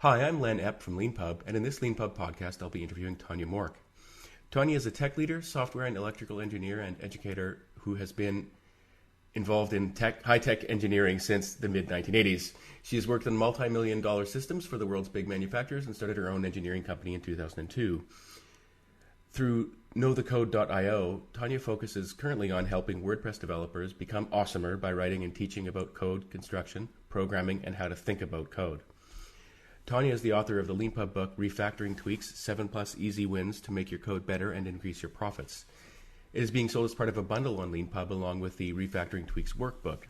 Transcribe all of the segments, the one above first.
Hi, I'm Len Epp from LeanPub, and in this LeanPub podcast, I'll be interviewing Tonya Mork. Tonya is a tech leader, software and electrical engineer, and educator who has been involved in high-tech engineering since the mid-1980s. She has worked on multi-million-dollar systems for the world's big manufacturers and started her own engineering company in 2002. Through knowthecode.io, Tonya focuses currently on helping WordPress developers become awesomer by writing and teaching about code construction, programming, and how to think about code. Tonya is the author of the LeanPub book, Refactoring Tweaks, 7+ Easy Wins to Make Your Code Better and Increase Your Profits. It is being sold as part of a bundle on LeanPub along with the Refactoring Tweaks workbook.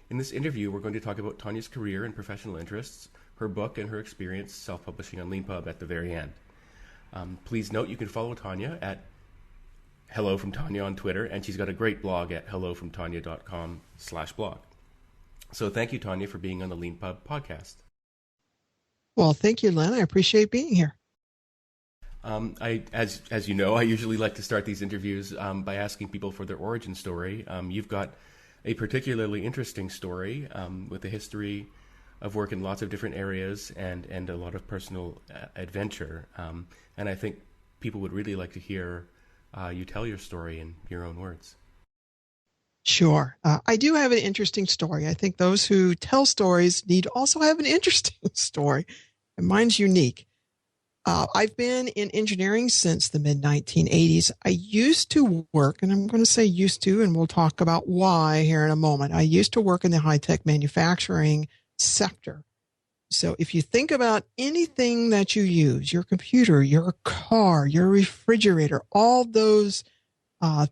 In this interview, we're going to talk about Tonya's career and professional interests, her book, and her experience self-publishing on LeanPub at the very end. Please note you can follow Tonya at Hello from Tonya on Twitter, and she's got a great blog at hellofromtonya.com/blog. So thank you, Tonya, for being on the LeanPub podcast. Well, thank you, Len. I appreciate being here. As you know, I usually like to start these interviews by asking people for their origin story. You've got a particularly interesting story with a history of work in lots of different areas and a lot of personal adventure. And I think people would really like to hear you tell your story in your own words. Sure. I do have an interesting story. I think those who tell stories need to also have an interesting story, and mine's unique. I've been in engineering since the mid-1980s. I used to work, and I'm going to say used to, and we'll talk about why here in a moment. I used to work in the high-tech manufacturing sector. So if you think about anything that you use, your computer, your car, your refrigerator, all those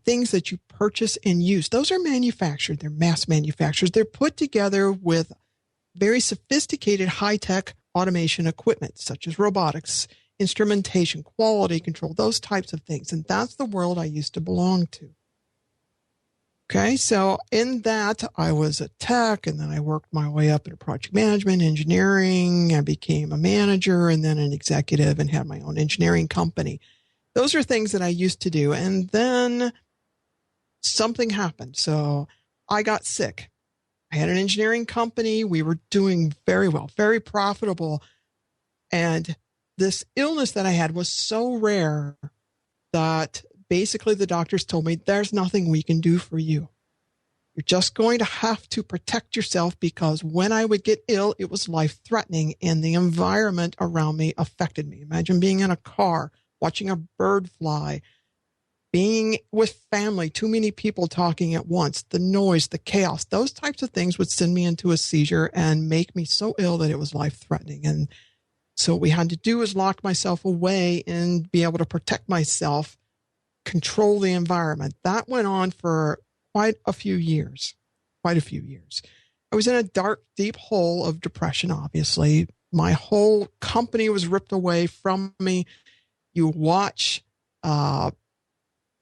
things that you purchase and use, those are manufactured. They're mass manufacturers. They're put together with very sophisticated high-tech automation equipment, such as robotics, instrumentation, quality control, those types of things. And that's the world I used to belong to. Okay, so in that, I was a tech, and then I worked my way up into project management, engineering. I became a manager and then an executive and had my own engineering company. Those are things that I used to do. And then something happened. So I got sick. I had an engineering company. We were doing very well, very profitable. And this illness that I had was so rare that basically the doctors told me, there's nothing we can do for you. You're just going to have to protect yourself, because when I would get ill, it was life-threatening and the environment around me affected me. Imagine being in a car, watching a bird fly, being with family, too many people talking at once, the noise, the chaos, those types of things would send me into a seizure and make me so ill that it was life-threatening. And so what we had to do is lock myself away and be able to protect myself, control the environment. That went on for quite a few years. I was in a dark, deep hole of depression, obviously. My whole company was ripped away from me. You watch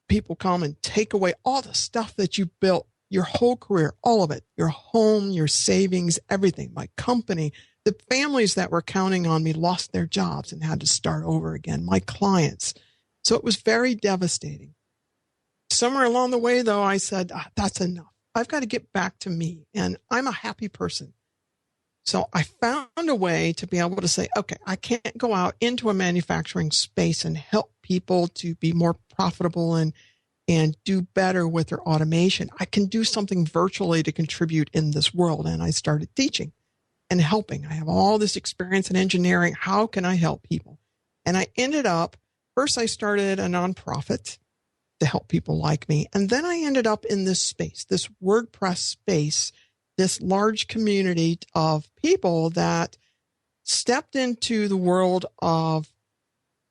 people come and take away all the stuff that you built, your whole career, all of it, your home, your savings, everything. My company, the families that were counting on me lost their jobs and had to start over again. My clients. So it was very devastating. Somewhere along the way, though, I said, that's enough. I've got to get back to me. And I'm a happy person. So I found a way to be able to say, okay, I can't go out into a manufacturing space and help people to be more profitable and do better with their automation. I can do something virtually to contribute in this world. And I started teaching and helping. I have all this experience in engineering. How can I help people? And I ended up, first I started a nonprofit to help people like me. And then I ended up in this space, this WordPress space, this large community of people that stepped into the world of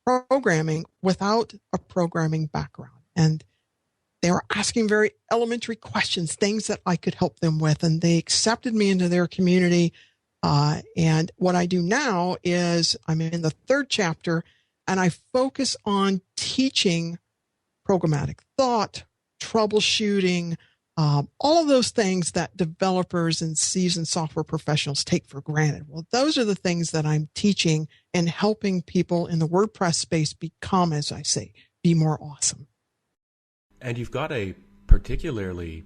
programming without a programming background. And they were asking very elementary questions, things that I could help them with. And they accepted me into their community. And what I do now is I'm in the 3rd chapter, and I focus on teaching programmatic thought, troubleshooting, all of those things that developers and seasoned software professionals take for granted. Well, those are the things that I'm teaching and helping people in the WordPress space become, as I say, be more awesome. And you've got a particularly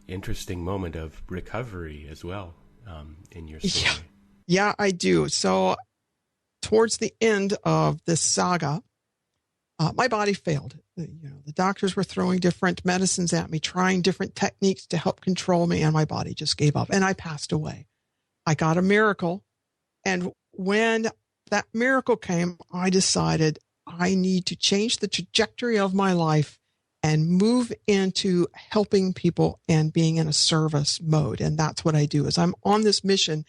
interesting moment of recovery as well in your story. Yeah, I do. So towards the end of this saga, my body failed. The doctors were throwing different medicines at me, trying different techniques to help control me, and my body just gave up, and I passed away. I got a miracle, and when that miracle came, I decided I need to change the trajectory of my life and move into helping people and being in a service mode. And that's what I do. Is I'm on this mission,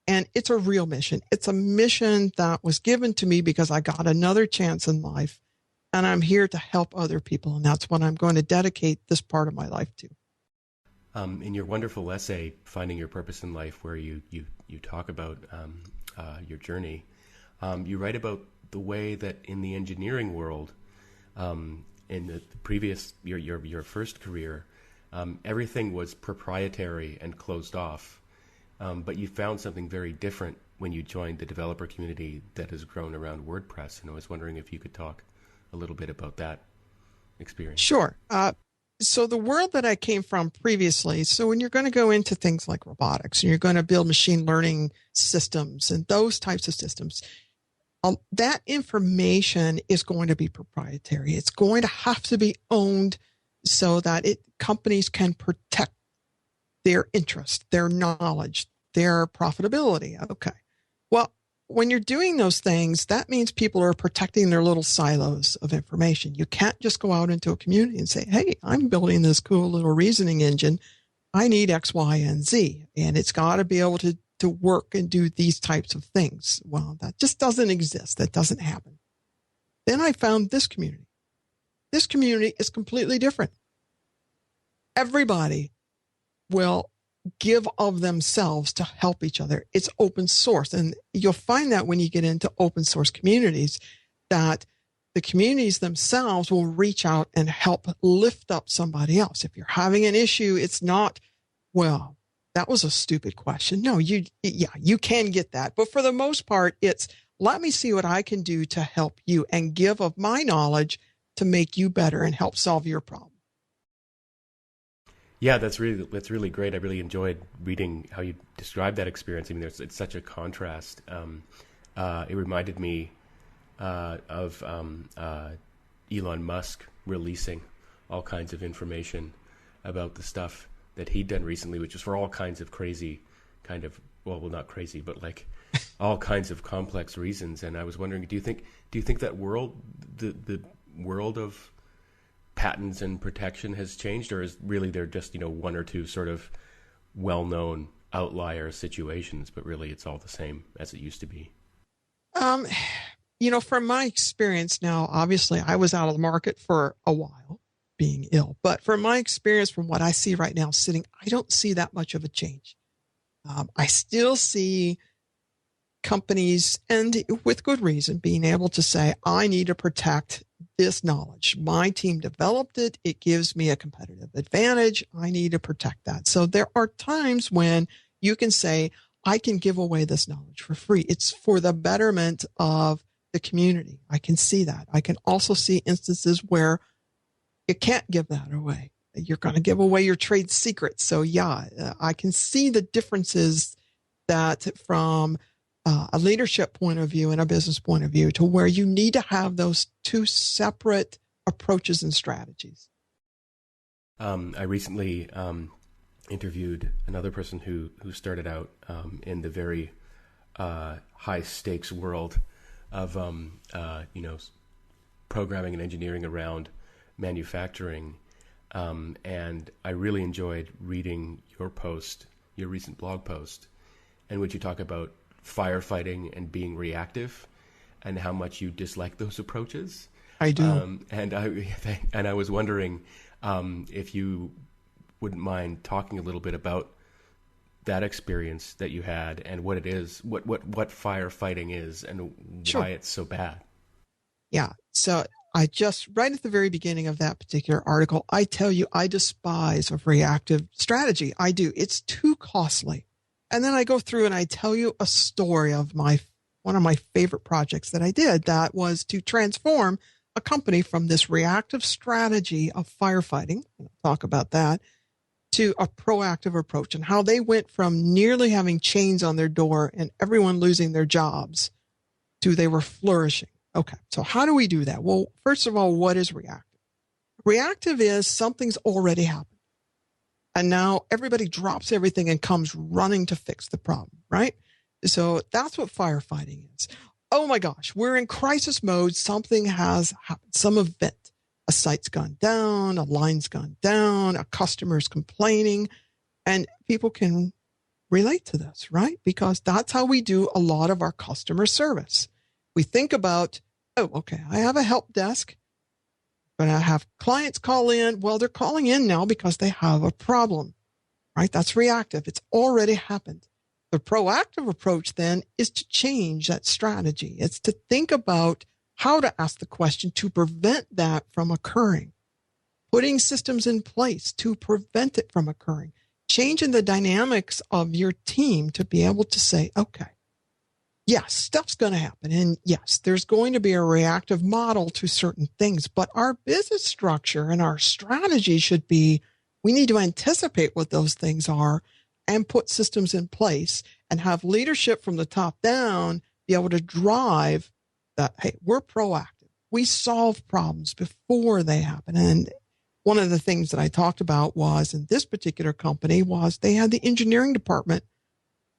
and it's a real mission. It's a mission that was given to me because I got another chance in life, and I'm here to help other people. And that's what I'm going to dedicate this part of my life to. In your wonderful essay, Finding Your Purpose in Life, where you talk about your journey, you write about the way that in the engineering world, in the previous, your first career, everything was proprietary and closed off. But you found something very different when you joined the developer community that has grown around WordPress. And I was wondering if you could talk a little bit about that experience. Sure. So the world that I came from previously, so when you're going to go into things like robotics and you're going to build machine learning systems and those types of systems, that information is going to be proprietary. It's going to have to be owned so that companies can protect their interest, their knowledge, their profitability. Okay. Well, when you're doing those things, that means people are protecting their little silos of information. You can't just go out into a community and say, hey, I'm building this cool little reasoning engine. I need X, Y, and Z. And it's got to be able to work and do these types of things. Well, that just doesn't exist. That doesn't happen. Then I found this community. This community is completely different. Everybody will give of themselves to help each other. It's open source. And you'll find that when you get into open source communities, that the communities themselves will reach out and help lift up somebody else. If you're having an issue, it's not, well, that was a stupid question. No, you can get that. But for the most part, it's, let me see what I can do to help you and give of my knowledge to make you better and help solve your problem. Yeah, that's really great. I really enjoyed reading how you described that experience. I mean, it's such a contrast. It reminded me of Elon Musk releasing all kinds of information about the stuff that he'd done recently, which was for all kinds of crazy kind of, well, not crazy, but like all kinds of complex reasons. And I was wondering, do you think that world, the world of patents and protection has changed, or is really there just, one or two sort of well-known outlier situations, but really it's all the same as it used to be? From my experience now, obviously I was out of the market for a while being ill, but from my experience, from what I see right now sitting, I don't see that much of a change. I still see companies, and with good reason, being able to say, I need to protect this knowledge. My team developed it. It gives me a competitive advantage. I need to protect that. So there are times when you can say, I can give away this knowledge for free. It's for the betterment of the community. I can see that. I can also see instances where you can't give that away. You're going to give away your trade secrets. So yeah, I can see the differences that from a leadership point of view and a business point of view, to where you need to have those two separate approaches and strategies. I recently interviewed another person who started out in the very high stakes world of programming and engineering around manufacturing, and I really enjoyed reading your recent blog post, in which you talk about firefighting and being reactive, and how much you dislike those approaches. I do. And I was wondering if you wouldn't mind talking a little bit about that experience that you had and what it is, what firefighting is, and why it's so bad. Yeah. So I just, right at the very beginning of that particular article, I tell you, I despise a reactive strategy. I do. It's too costly. And then I go through and I tell you a story of one of my favorite projects that I did, that was to transform a company from this reactive strategy of firefighting, and I'll talk about that, to a proactive approach and how they went from nearly having chains on their door and everyone losing their jobs to they were flourishing. Okay, so how do we do that? Well, first of all, what is reactive? Reactive is something's already happened. And now everybody drops everything and comes running to fix the problem, right? So that's what firefighting is. Oh my gosh, we're in crisis mode. Something has happened, some event. A site's gone down, a line's gone down, a customer's complaining, and people can relate to this, right? Because that's how we do a lot of our customer service. We think about, oh, okay, I have a help desk, but I have clients call in. Well, they're calling in now because they have a problem, right? That's reactive. It's already happened. The proactive approach then is to change that strategy. It's to think about how to ask the question to prevent that from occurring, putting systems in place to prevent it from occurring, changing the dynamics of your team to be able to say, okay, yes, stuff's going to happen. And yes, there's going to be a reactive model to certain things, but our business structure and our strategy should be, we need to anticipate what those things are and put systems in place and have leadership from the top down be able to drive that, hey, we're proactive. We solve problems before they happen. And one of the things that I talked about was in this particular company was they had the engineering department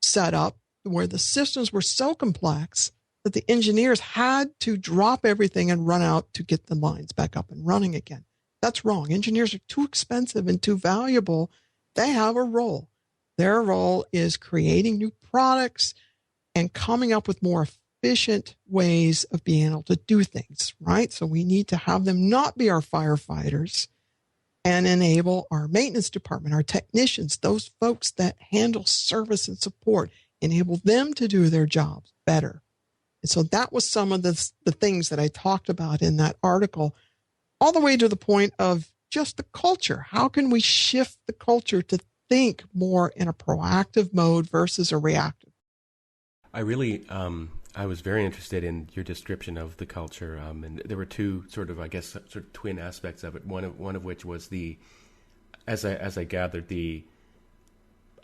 set up where the systems were so complex that the engineers had to drop everything and run out to get the lines back up and running again. That's wrong. Engineers are too expensive and too valuable. They have a role. Their role is creating new products and coming up with more efficient ways of being able to do things, right? So we need to have them not be our firefighters and enable our maintenance department, our technicians, those folks that handle service and support, enable them to do their jobs better. And so that was some of the things that I talked about in that article, all the way to the point of just the culture. How can we shift the culture to think more in a proactive mode versus a reactive? I was very interested in your description of the culture, and there were two sort of twin aspects of it. One of which was as I gathered, the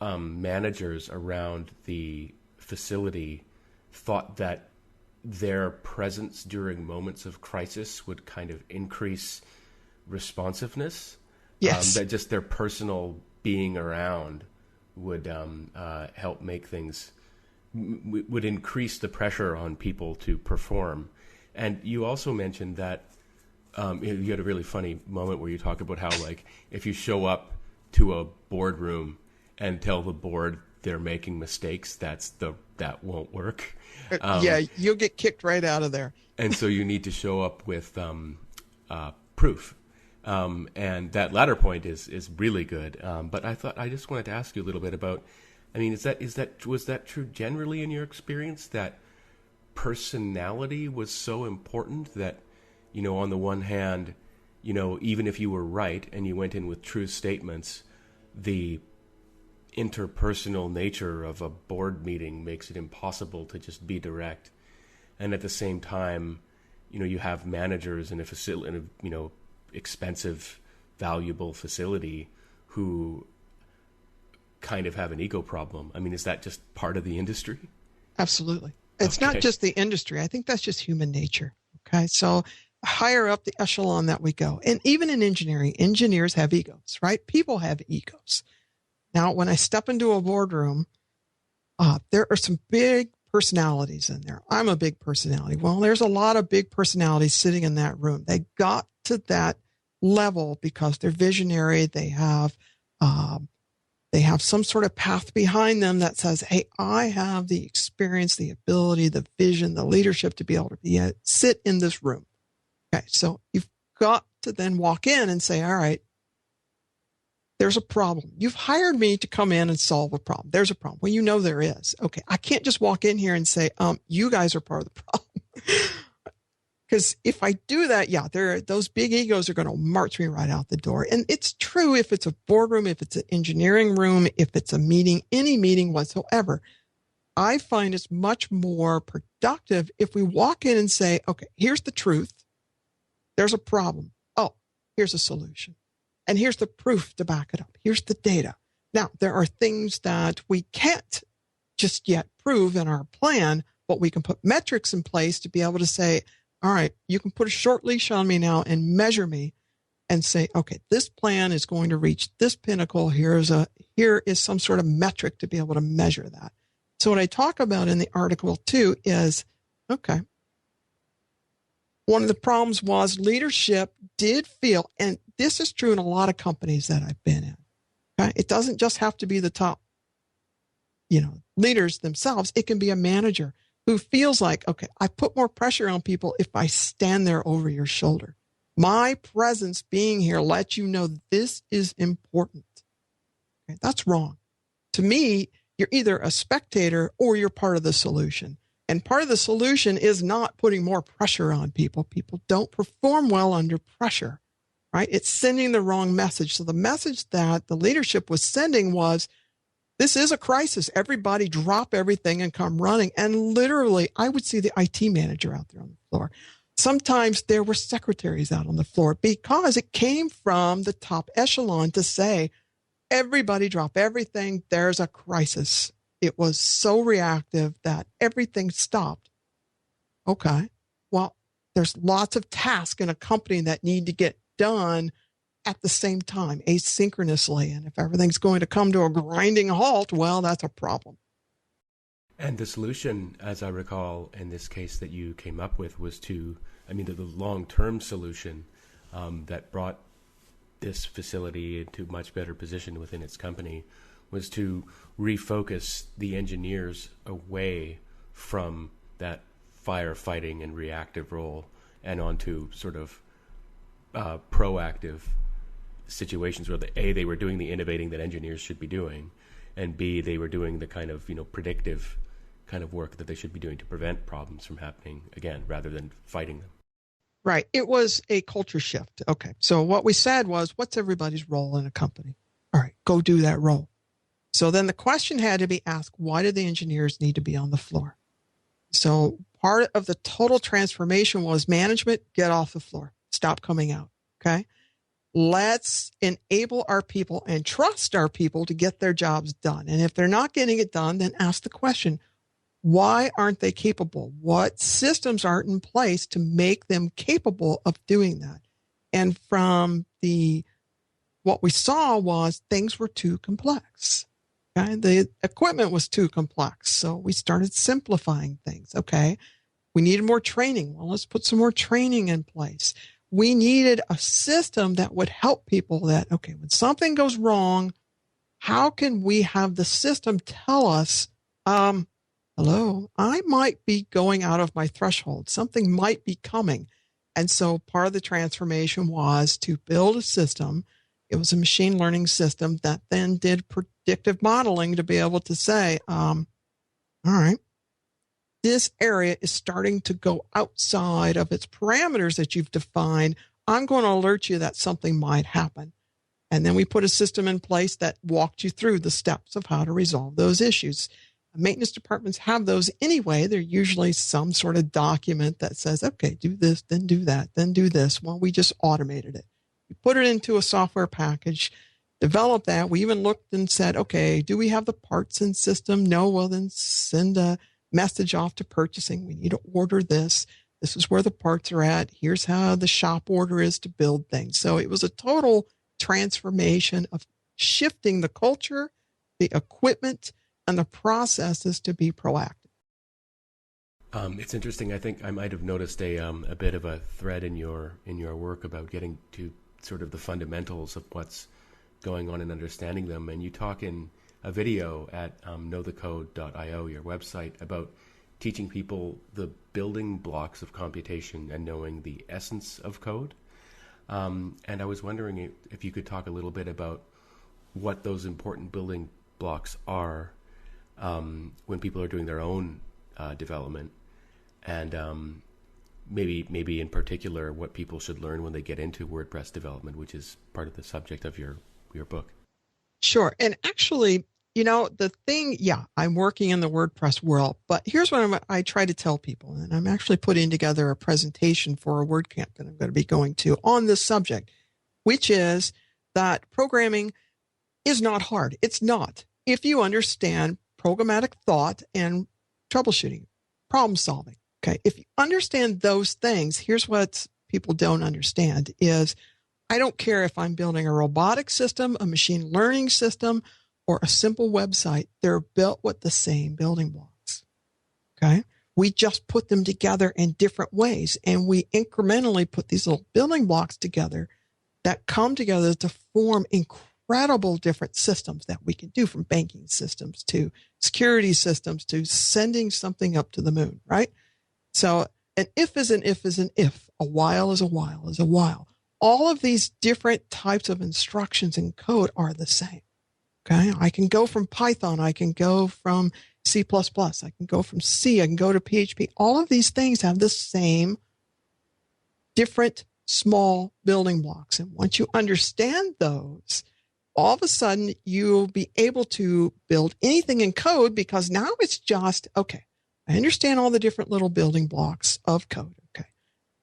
managers around the facility thought that their presence during moments of crisis would kind of increase responsiveness. Yes, that just their personal being around would help make things, would increase the pressure on people to perform. And you also mentioned that you had a really funny moment where you talk about how, like, if you show up to a boardroom and tell the board they're making mistakes, that won't work. Yeah, you'll get kicked right out of there. And so you need to show up with proof. And that latter point is really good. But I just wanted to ask you a little bit about, I mean, was that true generally in your experience, that personality was so important that, on the one hand, even if you were right and you went in with true statements, the interpersonal nature of a board meeting makes it impossible to just be direct. And at the same time, you have managers in a facility, expensive, valuable facility who kind of have an ego problem. I mean, is that just part of the industry? Absolutely. It's not just the industry. I think that's just human nature. Okay. So higher up the echelon that we go. And even in engineering, engineers have egos, right? People have egos. Now, when I step into a boardroom, there are some big personalities in there. I'm a big personality. Well, there's a lot of big personalities sitting in that room. They got to that level because they're visionary. They have some sort of path behind them that says, hey, I have the experience, the ability, the vision, the leadership to be able to sit in this room. Okay. So you've got to then walk in and say, all right, there's a problem. You've hired me to come in and solve a problem. There's a problem. Well, there is. Okay. I can't just walk in here and say, you guys are part of the problem. Because if I do that, those big egos are going to march me right out the door. And it's true if it's a boardroom, if it's an engineering room, if it's a meeting, any meeting whatsoever. I find it's much more productive if we walk in and say, okay, here's the truth. There's a problem. Oh, here's a solution. And here's the proof to back it up. Here's the data. Now, there are things that we can't just yet prove in our plan, but we can put metrics in place to be able to say, all right, you can put a short leash on me now and measure me and say, okay, this plan is going to reach this pinnacle. Here is some sort of metric to be able to measure that. So what I talk about in the article too is, okay, one of the problems was leadership did feel, and this is true in a lot of companies that I've been in. Okay? It doesn't just have to be the top, leaders themselves. It can be a manager who feels like, okay, I put more pressure on people if I stand there over your shoulder. My presence being here lets you know this is important. Okay? That's wrong. To me, you're either a spectator or you're part of the solution. And part of the solution is not putting more pressure on people. People don't perform well under pressure, right? It's sending the wrong message. So the message that the leadership was sending was, this is a crisis. Everybody drop everything and come running. And literally, I would see the IT manager out there on the floor. Sometimes there were secretaries out on the floor because it came from the top echelon to say, everybody drop everything. There's a crisis. It was so reactive that everything stopped. Okay, well, there's lots of tasks in a company that need to get done at the same time, asynchronously. And if everything's going to come to a grinding halt, well, that's a problem. And the solution, as I recall, in this case that you came up with was the long-term solution that brought this facility into a much better position within its company was to refocus the engineers away from that firefighting and reactive role and onto sort of proactive situations where they were doing the innovating that engineers should be doing, and B, they were doing the kind of predictive kind of work that they should be doing to prevent problems from happening again rather than fighting them. Right. It was a culture shift. Okay. So what we said was, what's everybody's role in a company? All right, go do that role. So then the question had to be asked, why do the engineers need to be on the floor? So part of the total transformation was management, get off the floor, stop coming out. Okay. Let's enable our people and trust our people to get their jobs done. And if they're not getting it done, then ask the question, why aren't they capable? What systems aren't in place to make them capable of doing that? And from what we saw was things were too complex. Okay? The equipment was too complex. So we started simplifying things. Okay. We needed more training. Well, let's put some more training in place. We needed a system that would help people that, okay, when something goes wrong, how can we have the system tell us, hello, I might be going out of my threshold. Something might be coming. And so part of the transformation was to build a system. It was a machine learning system that then did predictive modeling to be able to say, all right, this area is starting to go outside of its parameters that you've defined. I'm going to alert you that something might happen. And then we put a system in place that walked you through the steps of how to resolve those issues. Maintenance departments have those anyway. They're usually some sort of document that says, okay, do this, then do that, then do this. Well, we just automated it. We put it into a software package, developed that. We even looked and said, okay, do we have the parts in system? No, well, then send a message off to purchasing. We need to order this. This is where the parts are at. Here's how the shop order is to build things. So it was a total transformation of shifting the culture, the equipment, and the processes to be proactive. It's interesting. I think I might have noticed a bit of a thread in your work about getting to sort of the fundamentals of what's going on and understanding them. And you talk in a video at knowthecode.io, your website, about teaching people the building blocks of computation and knowing the essence of code. And I was wondering if you could talk a little bit about what those important building blocks are when people are doing their own development, and maybe in particular what people should learn when they get into WordPress development, which is part of the subject of your book. Sure. And actually, the thing, I'm working in the WordPress world, but here's what I try to tell people. And I'm actually putting together a presentation for a WordCamp that I'm going to be going to on this subject, which is that programming is not hard. It's not. If you understand programmatic thought and troubleshooting, problem solving. Okay. If you understand those things, here's what people don't understand is I don't care if I'm building a robotic system, a machine learning system, or a simple website. They're built with the same building blocks. Okay. We just put them together in different ways, and we incrementally put these little building blocks together that come together to form incredible different systems that we can do, from banking systems to security systems to sending something up to the moon, right? So an if is an if is an if. A while is a while is a while. All of these different types of instructions in code are the same. Okay. I can go from Python. I can go from C++. I can go from C. I can go to PHP. All of these things have the same different small building blocks. And once you understand those, all of a sudden you'll be able to build anything in code, because now it's just, okay, I understand all the different little building blocks of code. Okay.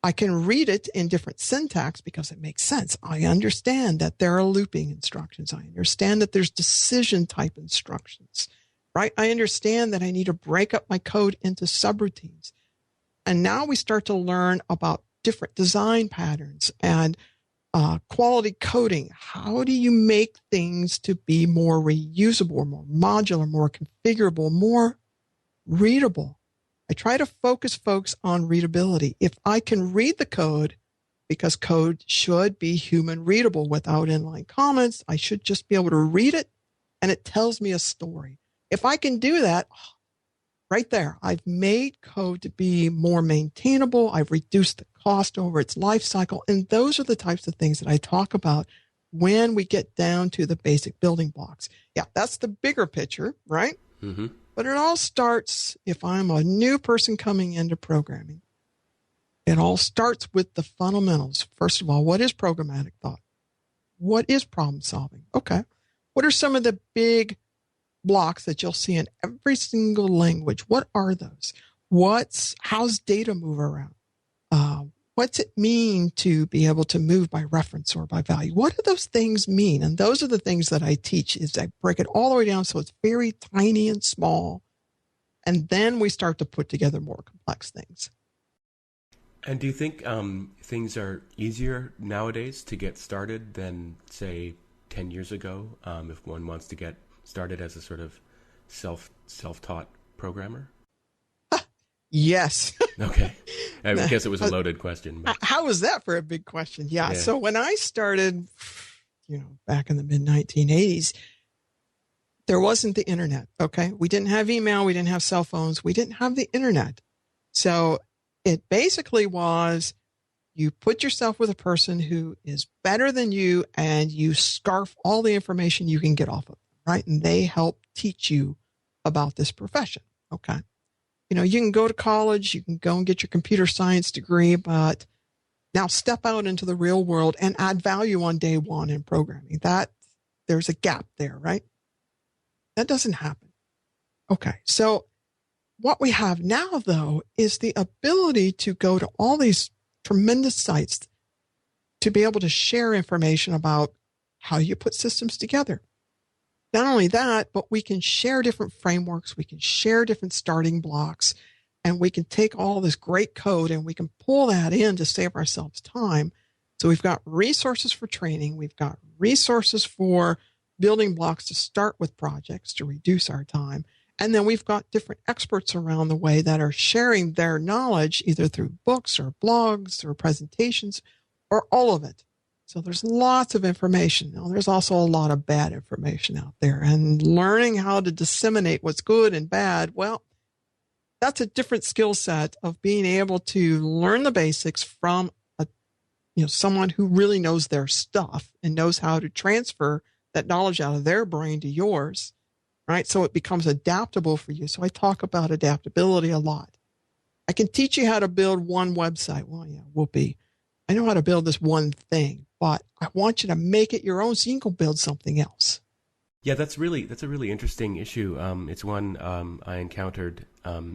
I can read it in different syntax because it makes sense. I understand that there are looping instructions. I understand that there's decision type instructions, right? I understand that I need to break up my code into subroutines. And now we start to learn about different design patterns and quality coding. How do you make things to be more reusable, more modular, more configurable, more readable? I try to focus folks on readability. If I can read the code, because code should be human readable without inline comments, I should just be able to read it and it tells me a story. If I can do that, right there, I've made code to be more maintainable. I've reduced the cost over its life cycle. And those are the types of things that I talk about when we get down to the basic building blocks. Yeah, that's the bigger picture, right? Mm-hmm. But it all starts, if I'm a new person coming into programming, it all starts with the fundamentals. First of all, what is programmatic thought? What is problem solving? Okay. What are some of the big blocks that you'll see in every single language? What are those? How's data move around? What's it mean to be able to move by reference or by value? What do those things mean? And those are the things that I teach, is I break it all the way down so it's very tiny and small. And then we start to put together more complex things. And do you think things are easier nowadays to get started than, say, 10 years ago, if one wants to get started as a sort of self-taught programmer? Yes. Okay. I guess it was a loaded question. But. How was that for a big question? Yeah. So when I started, back in the mid-1980s, there wasn't the internet. Okay. We didn't have email. We didn't have cell phones. We didn't have the internet. So it basically was, you put yourself with a person who is better than you and you scarf all the information you can get off of them, right? And they help teach you about this profession. Okay. You can go to college, you can go and get your computer science degree, but now step out into the real world and add value on day one in programming. There's a gap there, right? That doesn't happen. Okay. So what we have now, though, is the ability to go to all these tremendous sites to be able to share information about how you put systems together. Not only that, but we can share different frameworks. We can share different starting blocks, and we can take all this great code and we can pull that in to save ourselves time. So we've got resources for training. We've got resources for building blocks to start with projects to reduce our time. And then we've got different experts around the way that are sharing their knowledge either through books or blogs or presentations or all of it. So there's lots of information. Now, there's also a lot of bad information out there, and learning how to disseminate what's good and bad, well, that's a different skill set of being able to learn the basics from someone who really knows their stuff and knows how to transfer that knowledge out of their brain to yours, right? So it becomes adaptable for you. So I talk about adaptability a lot. I can teach you how to build one website. Well, yeah, whoopee. I know how to build this one thing, but I want you to make it your own so you can go build something else. Yeah, that's a really interesting issue. It's one I encountered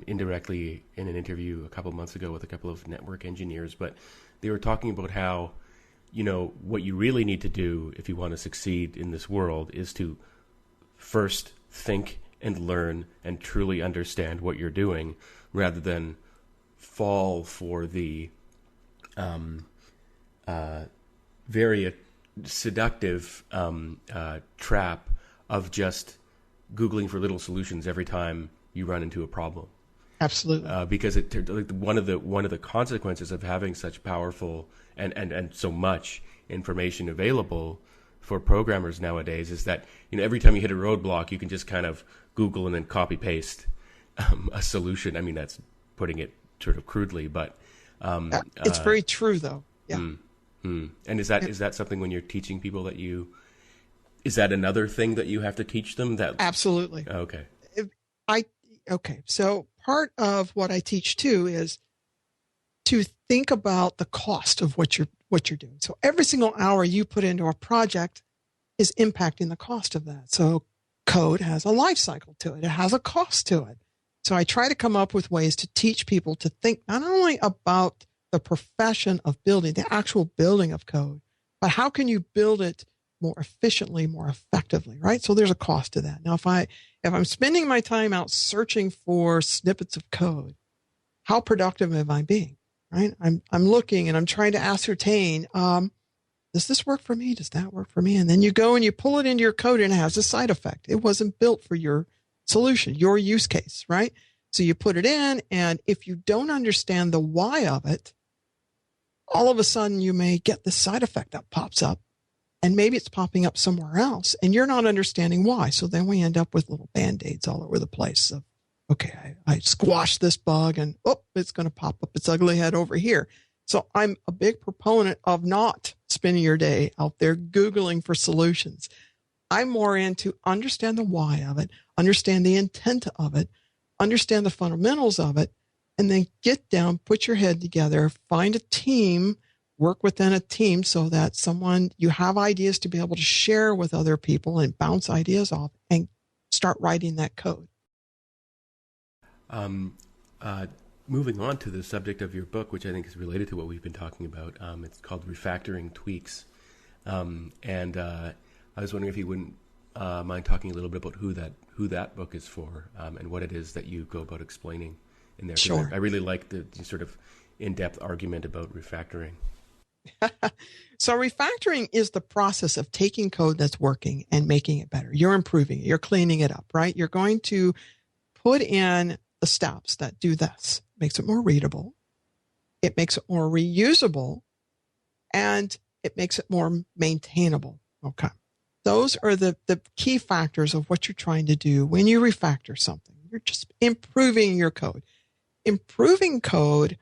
indirectly in an interview a couple of months ago with a couple of network engineers, but they were talking about how what you really need to do if you want to succeed in this world is to first think and learn and truly understand what you're doing, rather than fall for the very seductive trap of just Googling for little solutions every time you run into a problem. Absolutely. Because one of the consequences of having such powerful and so much information available for programmers nowadays is that every time you hit a roadblock, you can just kind of Google and then copy paste a solution. I mean, that's putting it sort of crudely, but it's very true, though. Yeah. And is that something when you're teaching people is that another thing that you have to teach them? That absolutely. Okay. Okay. So part of what I teach too is to think about the cost of what you're doing. So every single hour you put into a project is impacting the cost of that. So code has a life cycle to it. It has a cost to it. So I try to come up with ways to teach people to think not only about the profession of building, the actual building of code, but how can you build it more efficiently, more effectively, right? So there's a cost to that. Now, if I'm spending my time out searching for snippets of code, how productive am I being, right? I'm looking and I'm trying to ascertain, does this work for me? Does that work for me? And then you go and you pull it into your code and it has a side effect. It wasn't built for your solution, your use case, right? So you put it in, and if you don't understand the why of it, all of a sudden you may get the side effect that pops up, and maybe it's popping up somewhere else and you're not understanding why. So then we end up with little band-aids all over the place of, okay, I squashed this bug and it's going to pop up its ugly head over here. So I'm a big proponent of not spending your day out there Googling for solutions. I'm more into understand the why of it, understand the intent of it, understand the fundamentals of it, and then get down, put your head together, find a team, work within a team so that you have ideas to be able to share with other people and bounce ideas off and start writing that code. Moving on to the subject of your book, which I think is related to what we've been talking about, it's called Refactoring Tweaks. And I was wondering if you wouldn't mind talking a little bit about who that book is for, and what it is that you go about explaining in there. Sure. I really like the sort of in-depth argument about refactoring. So refactoring is the process of taking code that's working and making it better. You're improving it. You're cleaning it up, right? You're going to put in the steps that do this. Makes it more readable. It makes it more reusable, and it makes it more maintainable. Okay. Those are the key factors of what you're trying to do when you refactor something. You're just improving your code. Improving code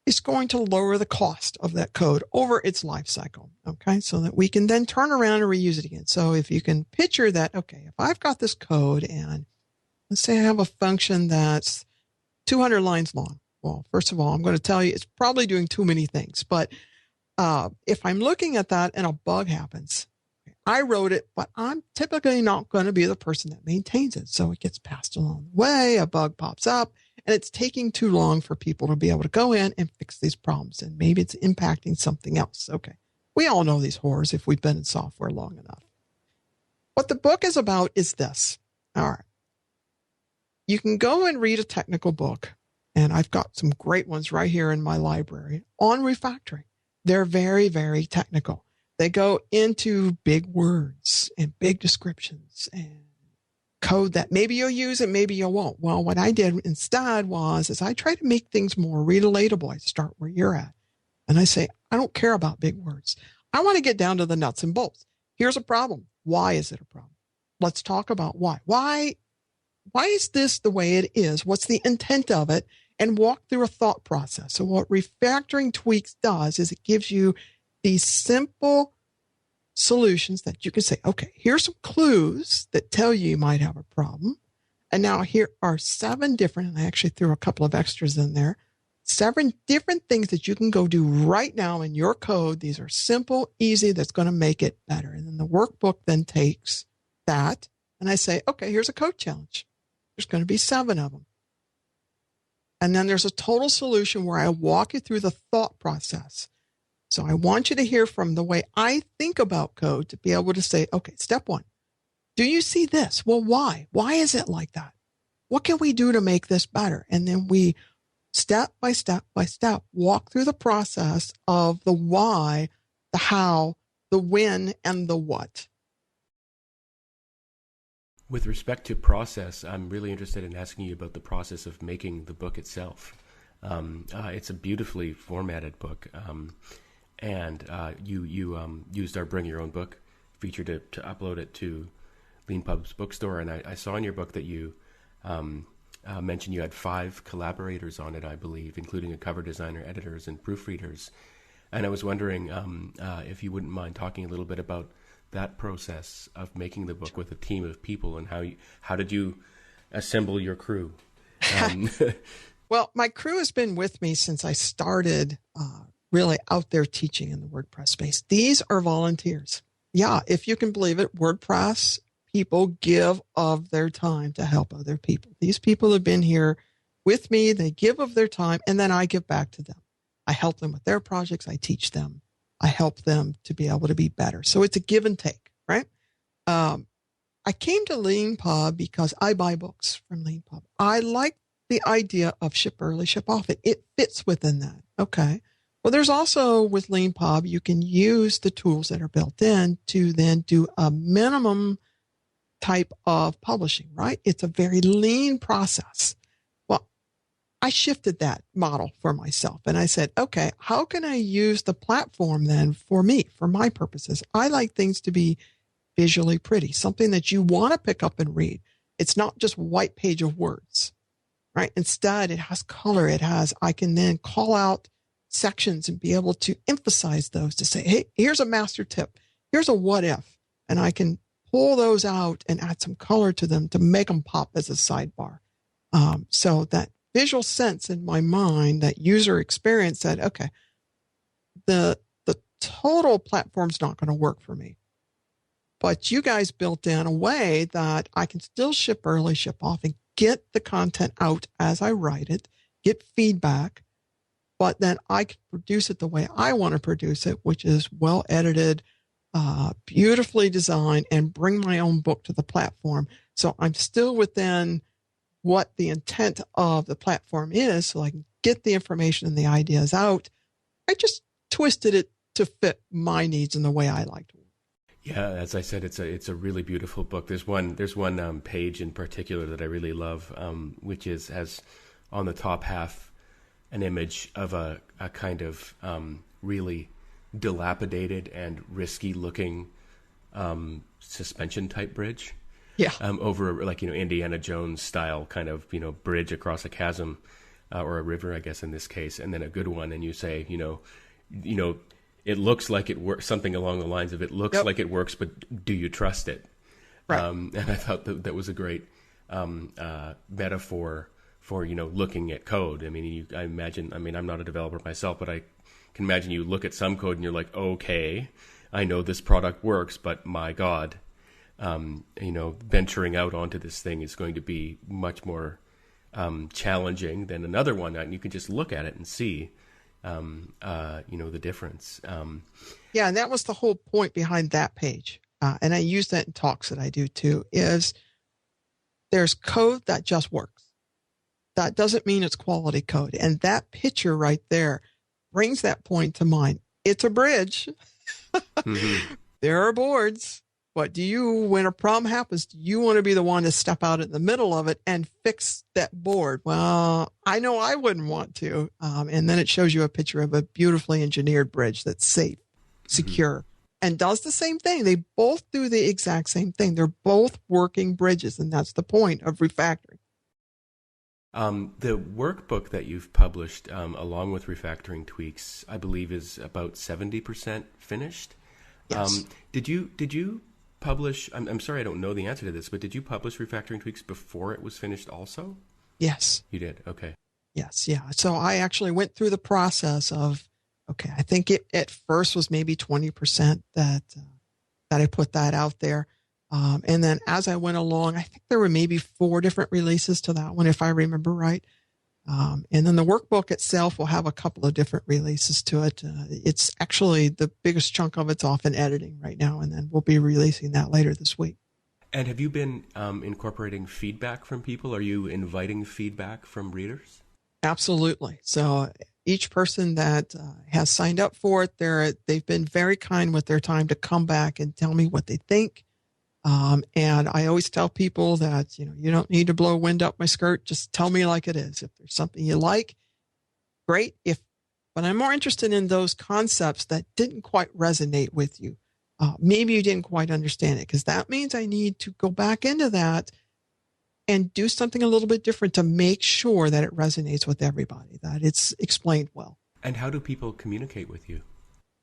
is going to lower the cost of that code over its life cycle, okay? So that we can then turn around and reuse it again. So if you can picture that, okay, if I've got this code and let's say I have a function that's 200 lines long. Well, first of all, I'm going to tell you it's probably doing too many things. But if I'm looking at that and a bug happens, I wrote it, but I'm typically not going to be the person that maintains it. So it gets passed along the way, a bug pops up, and it's taking too long for people to be able to go in and fix these problems. And maybe it's impacting something else. Okay. We all know these horrors if we've been in software long enough. What the book is about is this. All right. You can go and read a technical book, and I've got some great ones right here in my library on refactoring. They're very, very technical. They go into big words and big descriptions and code that maybe you'll use and maybe you won't. Well, what I did instead is I try to make things more relatable. I start where you're at. And I say, I don't care about big words. I want to get down to the nuts and bolts. Here's a problem. Why is it a problem? Let's talk about why. Why is this the way it is? What's the intent of it? And walk through a thought process. So what Refactoring Tweaks does is it gives you these simple solutions that you can say, okay, here's some clues that tell you might have a problem. And now here are 7 different, and I actually threw a couple of extras in there, 7 different things that you can go do right now in your code. These are simple, easy, that's going to make it better. And then the workbook then takes that, and I say, okay, here's a code challenge. There's going to be 7 of them. And then there's a total solution where I walk you through the thought process. So I want you to hear from the way I think about code to be able to say, okay, step one, do you see this? Well, why? Why is it like that? What can we do to make this better? And then we step by step by step walk through the process of the why, the how, the when, and the what. With respect to process, I'm really interested in asking you about the process of making the book itself. It's a beautifully formatted book, and you used our Bring Your Own Book feature to upload it to LeanPub's bookstore, and I saw in your book that you mentioned you had 5 collaborators on it, I believe, including a cover designer, editors, and proofreaders. And I was wondering if you wouldn't mind talking a little bit about that process of making the book with a team of people, and how did you assemble your crew? Well, my crew has been with me since I started really out there teaching in the WordPress space. These are volunteers. Yeah, if you can believe it, WordPress people give of their time to help other people. These people have been here with me. They give of their time, and then I give back to them. I help them with their projects. I teach them. I help them to be able to be better. So it's a give and take, right? I came to LeanPub because I buy books from LeanPub. I like the idea of ship early, ship often. It fits within that. Okay. Well, there's also with LeanPub, you can use the tools that are built in to then do a minimum type of publishing, right? It's a very lean process. Well, I shifted that model for myself and I said, okay, how can I use the platform then for me, for my purposes? I like things to be visually pretty, something that you want to pick up and read. It's not just a white page of words, right? Instead, it has color. I can then call out sections and be able to emphasize those to say, hey, here's a master tip. Here's a what if. And I can pull those out and add some color to them to make them pop as a sidebar. So that visual sense in my mind, that user experience said, okay, the total platform's not going to work for me. But you guys built in a way that I can still ship early, ship off, and get the content out as I write it, get feedback, but then I can produce it the way I want to produce it, which is well edited, beautifully designed, and bring my own book to the platform. So I'm still within what the intent of the platform is, so I can get the information and the ideas out. I just twisted it to fit my needs and the way I like to work. Yeah, as I said, it's a really beautiful book. There's one page in particular that I really love, which has on the top half an image of a kind of really dilapidated and risky looking suspension type bridge. Yeah. Over Indiana Jones style kind of bridge across a chasm or a river, I guess in this case, and then a good one, and you say it looks like it works, something along the lines of it looks Yep. like it works, but do you trust it? Right. And I thought that was a great metaphor for looking at code. I mean, I imagine. I mean, I'm not a developer myself, but I can imagine you look at some code and you're like, okay, I know this product works, but my God, venturing out onto this thing is going to be much more challenging than another one, and you can just look at it and see. The difference. Yeah, and that was the whole point behind that page. And I use that in talks that I do too, is there's code that just works. That doesn't mean it's quality code. And that picture right there brings that point to mind. It's a bridge. Mm-hmm. There are boards. But when a problem happens, do you want to be the one to step out in the middle of it and fix that board? Well, I know I wouldn't want to. And then it shows you a picture of a beautifully engineered bridge that's safe, secure, and does the same thing. They both do the exact same thing. They're both working bridges, and that's the point of refactoring. The workbook that you've published, along with refactoring tweaks, I believe is about 70% finished. Yes. Did you publish? I'm sorry, I don't know the answer to this, but did you publish refactoring tweaks before it was finished also? Yes. You did. Okay. Yes. Yeah. So I actually went through the process of, I think it at first was maybe 20% that I put that out there. And then as I went along, I think there were maybe 4 different releases to that one, if I remember right. And then the workbook itself will have a couple of different releases to it. It's actually the biggest chunk of it's off in editing right now, and then we'll be releasing that later this week. And have you been incorporating feedback from people? Are you inviting feedback from readers? Absolutely. So each person that has signed up for it, they've been very kind with their time to come back and tell me what they think. And I always tell people that, you don't need to blow wind up my skirt. Just tell me like it is. If there's something you like, great. But I'm more interested in those concepts that didn't quite resonate with you. Maybe you didn't quite understand it, because that means I need to go back into that and do something a little bit different to make sure that it resonates with everybody, that it's explained well. And how do people communicate with you?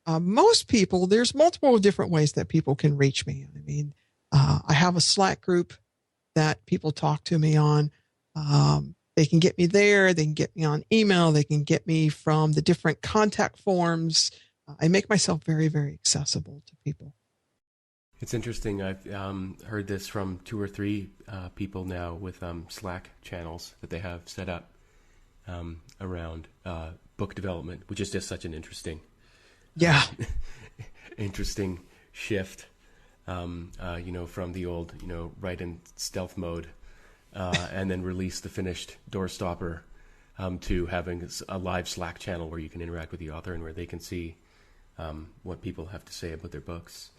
Most people, there's multiple different ways that people can reach me. I mean, I have a Slack group that people talk to me on. They can get me there. They can get me on email. They can get me from the different contact forms. I make myself very, very accessible to people. It's interesting. I've heard this from 2 or 3 people now with Slack channels that they have set up around book development, which is just such an interesting, interesting shift. From the old, write in stealth mode and then release the finished doorstopper to having a live Slack channel where you can interact with the author and where they can see what people have to say about their books.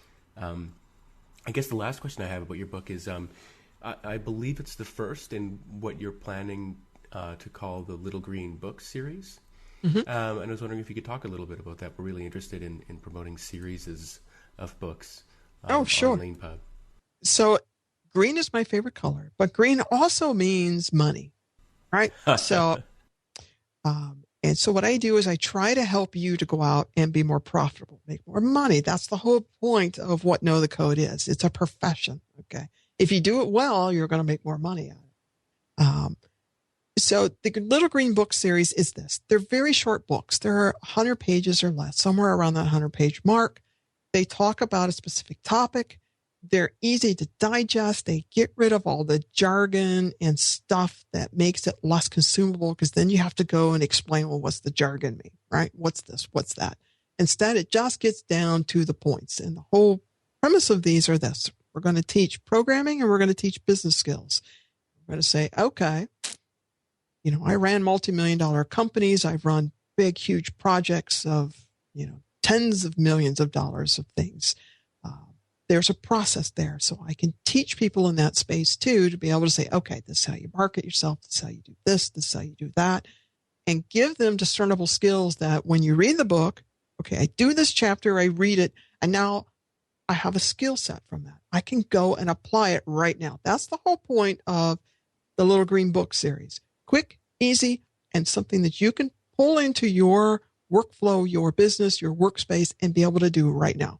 I guess the last question I have about your book is, I believe it's the first in what you're planning to call the Little Green Book series. Mm-hmm. And I was wondering if you could talk a little bit about that. We're really interested in promoting series of books. Sure. On LeanPub. So green is my favorite color, but green also means money, right? So, and so what I do is I try to help you to go out and be more profitable, make more money. That's the whole point of what Know the Code is. It's a profession. Okay. If you do it well, you're going to make more money out of it. So the Little Green Book series is this. They're very short books. They're 100 pages or less, somewhere around that 100-page mark. They talk about a specific topic. They're easy to digest. They get rid of all the jargon and stuff that makes it less consumable, because then you have to go and explain, well, what's the jargon mean, right? What's this? What's that? Instead, it just gets down to the points. And the whole premise of these are this. We're going to teach programming and we're going to teach business skills. We're going to say, okay, I ran multi-million-dollar companies. I've run big, huge projects of, tens of millions of dollars of things. There's a process there. So I can teach people in that space too, to be able to say, okay, this is how you market yourself. This is how you do this is how you do that. And give them discernible skills that when you read the book, okay, I do this chapter, I read it, and now I have a skill set from that. I can go and apply it right now. That's the whole point of the Little Green Book series. Quick, easy, and something that you can pull into your workflow, your business, your workspace, and be able to do right now.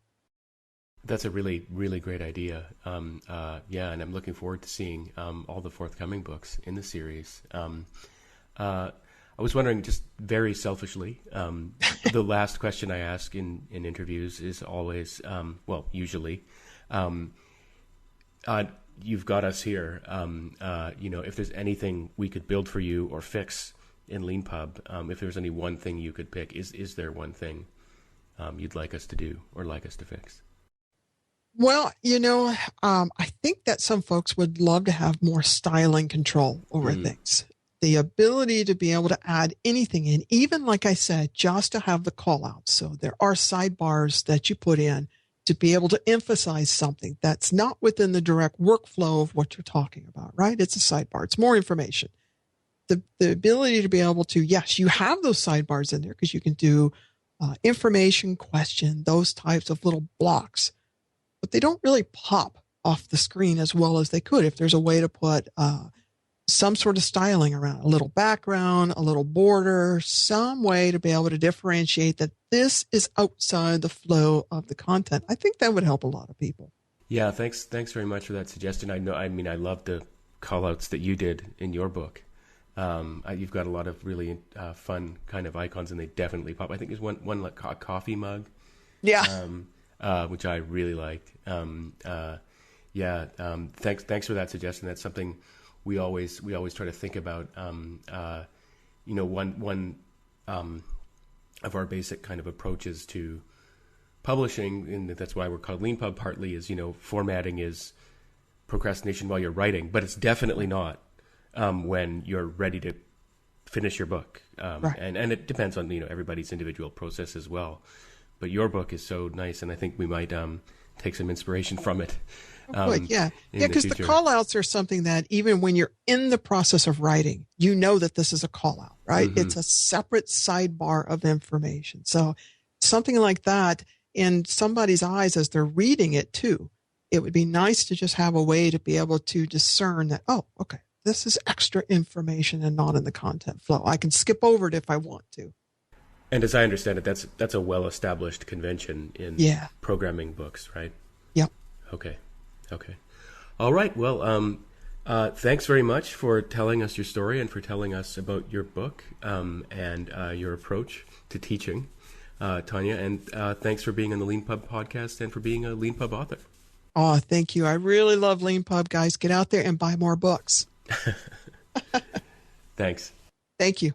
That's a really, really great idea. And I'm looking forward to seeing all the forthcoming books in the series. I was wondering, just very selfishly, the last question I ask in interviews is always, usually, you've got us here. If there's anything we could build for you or fix in LeanPub, if there's any one thing you could pick, is there one thing you'd like us to do or like us to fix? Well, I think that some folks would love to have more styling control over things. The ability to be able to add anything in, even like I said, just to have the call out. So there are sidebars that you put in to be able to emphasize something that's not within the direct workflow of what you're talking about, right? It's a sidebar. It's more information. The ability to be able to, yes, you have those sidebars in there because you can do information, question, those types of little blocks, but they don't really pop off the screen as well as they could if there's a way to put some sort of styling around, a little background, a little border, some way to be able to differentiate that this is outside the flow of the content. I think that would help a lot of people. Yeah, thanks very much for that suggestion. I love the call outs that you did in your book. You've got a lot of really fun kind of icons, and they definitely pop. I think there's one like a coffee mug, which I really liked. Thanks for that suggestion. That's something we always try to think about. one of our basic kind of approaches to publishing, and that's why we're called LeanPub, partly is, formatting is procrastination while you're writing, but it's definitely not when you're ready to finish your book. Right. And it depends on, everybody's individual process as well. But your book is so nice, and I think we might take some inspiration from it. Yeah, because the call-outs are something that even when you're in the process of writing, that this is a call-out, right? Mm-hmm. It's a separate sidebar of information. So something like that in somebody's eyes as they're reading it too, it would be nice to just have a way to be able to discern that, oh, okay, this is extra information and not in the content flow. I can skip over it if I want to. And as I understand it, that's a well-established convention in programming books, right? Yep. Okay. All right. Well, thanks very much for telling us your story and for telling us about your book and your approach to teaching, Tonya. And thanks for being on the LeanPub podcast and for being a LeanPub author. Oh, thank you. I really love LeanPub, guys. Get out there and buy more books. Thanks. Thank you.